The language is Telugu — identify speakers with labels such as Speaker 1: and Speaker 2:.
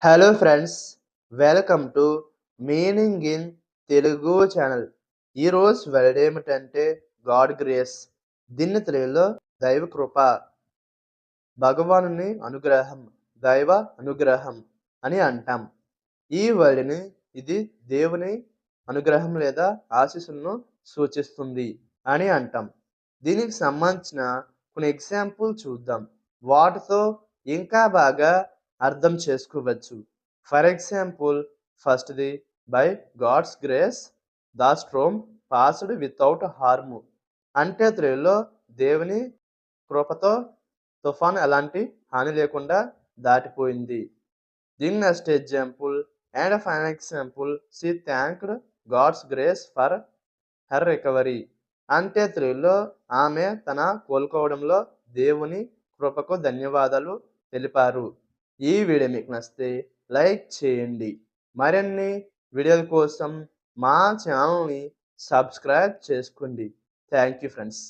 Speaker 1: Hello friends, welcome to meaning in Telugu channel. ఈరోజు వర్డ్ ఏమిటంటే గాడ్ గ్రేస్. దీన్ని తెలుగులో దైవ కృప, భగవానుని అనుగ్రహం, దైవ అనుగ్రహం అని అంటాం. ఈ వర్డ్ని ఇది దేవుని అనుగ్రహం లేదా ఆశీస్సులను సూచిస్తుంది అని అంటాం. దీనికి సంబంధించిన కొన్ని ఎగ్జాంపుల్ చూద్దాం. వాటితో ఇంకా బాగా అర్థం చేసుకోవచ్చు. ఫర్ ఎగ్జాంపుల్, ఫస్ట్‌ది by God's grace the storm passed without harm. అంటే తెలుగులో దేవుని కృపతో తుఫాను ఎలాంటి హాని లేకుండా దాటిపోయింది. దీని next example and final example, she thanked God's grace for her recovery. అంటే తెలుగులో ఆమె తన కోలుకోవడంలో దేవుని కృపకు ధన్యవాదాలు తెలిపారు. ఈ వీడియో మీకు నచ్చితే లైక్ చేయండి. మరిన్ని వీడియోల కోసం మా ఛానల్ని సబ్స్క్రైబ్ చేసుకోండి. Thank you friends.